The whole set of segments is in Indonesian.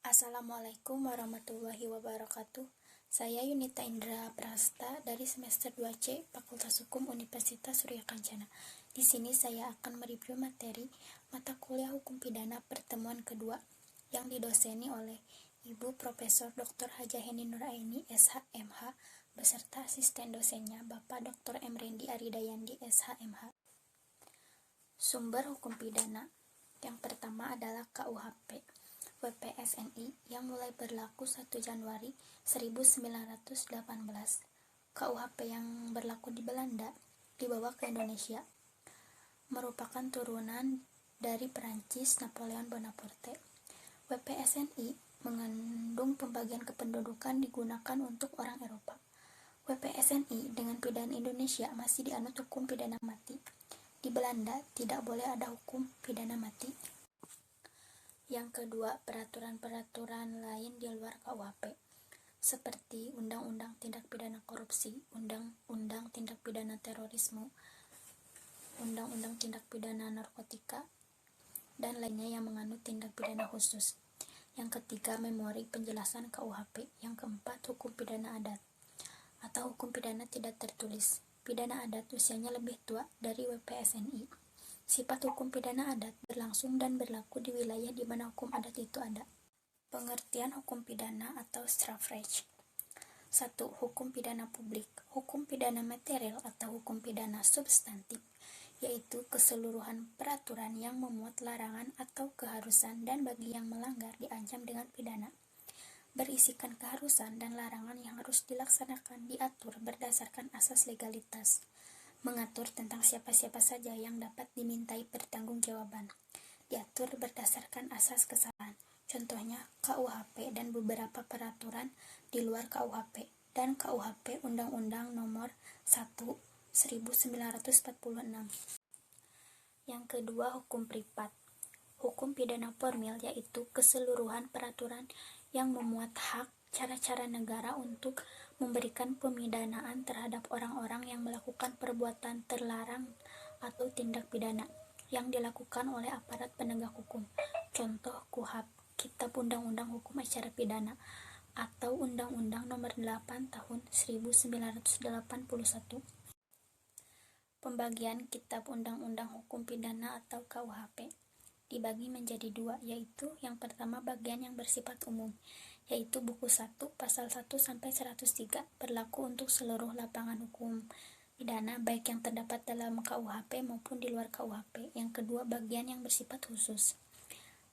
Assalamualaikum warahmatullahi wabarakatuh. Saya Yunita Indra Prasta dari semester 2C Fakultas Hukum Universitas Surya Kencana. Di sini saya akan mereview materi mata kuliah Hukum Pidana pertemuan kedua yang didoseni oleh Ibu Profesor Dr. Hajah Heni Nuraini SHMH beserta asisten dosennya Bapak Dr. M. Rendi Aridayandi SHMH. Sumber hukum pidana yang pertama adalah KUHP WPSNI yang mulai berlaku 1 Januari 1918. KUHP yang berlaku di Belanda dibawa ke Indonesia, merupakan turunan dari Perancis Napoleon Bonaparte. WPSNI mengandung pembagian kependudukan digunakan untuk orang Eropa. WPSNI dengan pidana Indonesia masih dianut hukum pidana mati. Di Belanda tidak boleh ada hukum pidana mati. Yang kedua, peraturan-peraturan lain di luar KUHP, seperti Undang-Undang Tindak Pidana Korupsi, Undang-Undang Tindak Pidana Terorisme, Undang-Undang Tindak Pidana Narkotika, dan lainnya yang menganut tindak pidana khusus. Yang ketiga, memori penjelasan KUHP. Yang keempat, hukum pidana adat atau hukum pidana tidak tertulis. Pidana adat usianya lebih tua dari WPSNI. Sifat hukum pidana adat berlangsung dan berlaku di wilayah di mana hukum adat itu ada. Pengertian hukum pidana atau Strafrecht. 1. Hukum pidana publik. Hukum pidana material atau hukum pidana substantif, yaitu keseluruhan peraturan yang memuat larangan atau keharusan dan bagi yang melanggar diancam dengan pidana. Berisikan keharusan dan larangan yang harus dilaksanakan diatur berdasarkan asas legalitas. Mengatur tentang siapa-siapa saja yang dapat dimintai pertanggungjawaban. Diatur berdasarkan asas kesalahan. Contohnya KUHP dan beberapa peraturan di luar KUHP dan KUHP Undang-Undang Nomor 1 1946. Yang kedua, hukum privat. Hukum pidana formil yaitu keseluruhan peraturan yang memuat hak, cara-cara negara untuk memberikan pemidanaan terhadap orang-orang yang melakukan perbuatan terlarang atau tindak pidana yang dilakukan oleh aparat penegak hukum. Contoh KUHP, Kitab Undang-Undang Hukum Acara Pidana, atau Undang-Undang Nomor 8 Tahun 1981. Pembagian Kitab Undang-Undang Hukum Pidana atau KUHP dibagi menjadi dua, yaitu yang pertama bagian yang bersifat umum, yaitu buku 1 pasal 1 sampai 103 berlaku untuk seluruh lapangan hukum pidana baik yang terdapat dalam KUHP maupun di luar KUHP. Yang kedua, bagian yang bersifat khusus,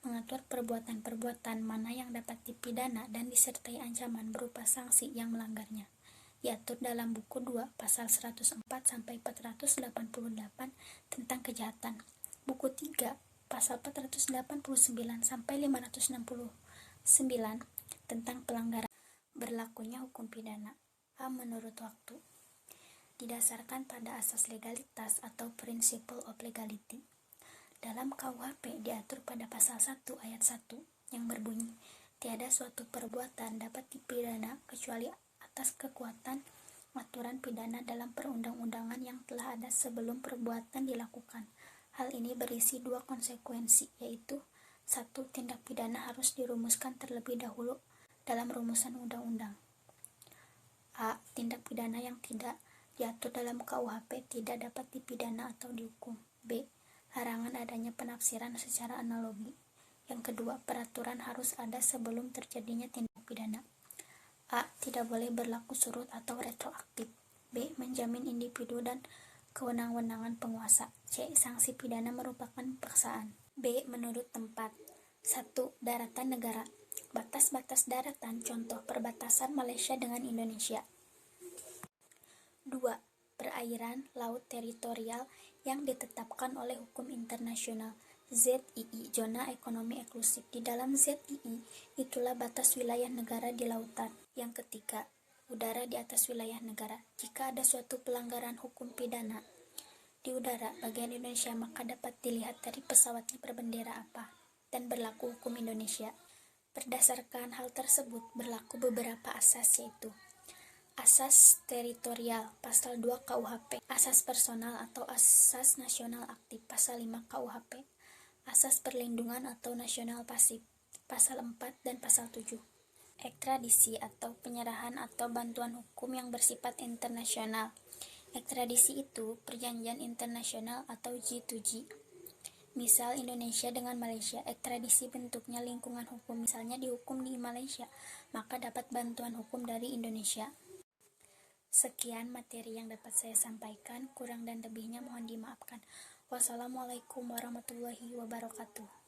mengatur perbuatan-perbuatan mana yang dapat dipidana dan disertai ancaman berupa sanksi yang melanggarnya. Diatur dalam buku 2 pasal 104 sampai 488 tentang kejahatan. Buku 3 pasal 489 sampai 569 tentang pelanggaran. Berlakunya hukum pidana. A. Menurut waktu. Didasarkan pada asas legalitas atau principle of legality. Dalam KUHP diatur pada pasal 1 ayat 1 yang berbunyi, tiada suatu perbuatan dapat dipidana kecuali atas kekuatan aturan pidana dalam perundang-undangan yang telah ada sebelum perbuatan dilakukan. Hal ini berisi dua konsekuensi, yaitu 1. Tindak pidana harus dirumuskan terlebih dahulu dalam rumusan undang-undang. A. Tindak pidana yang tidak diatur dalam KUHP tidak dapat dipidana atau dihukum. B. Larangan adanya penafsiran secara analogi. Yang kedua, peraturan harus ada sebelum terjadinya tindak pidana. A. Tidak boleh berlaku surut atau retroaktif. B. Menjamin individu dan kewenang-wenangan penguasa. C. Sanksi pidana merupakan paksaan. B. Menurut tempat. 1. Daratan negara. Batas-batas daratan, contoh perbatasan Malaysia dengan Indonesia. 2. Perairan laut teritorial yang ditetapkan oleh hukum internasional. ZII, zona ekonomi eksklusif. Di dalam ZII, itulah batas wilayah negara di lautan. Yang ketiga, udara di atas wilayah negara. Jika ada suatu pelanggaran hukum pidana di udara bagian Indonesia, maka dapat dilihat dari pesawatnya berbendera apa dan berlaku hukum Indonesia. Berdasarkan hal tersebut berlaku beberapa asas, yaitu asas teritorial pasal 2 KUHP, asas personal atau asas nasional aktif pasal 5 KUHP, asas perlindungan atau nasional pasif Pasal 4 dan Pasal 7. Ekstradisi atau penyerahan atau bantuan hukum yang bersifat internasional. Ekstradisi itu perjanjian internasional atau G2G. Misal Indonesia dengan Malaysia, ekstradisi bentuknya lingkungan hukum, misalnya dihukum di Malaysia, maka dapat bantuan hukum dari Indonesia. Sekian materi yang dapat saya sampaikan, kurang dan lebihnya mohon dimaafkan. Wassalamualaikum warahmatullahi wabarakatuh.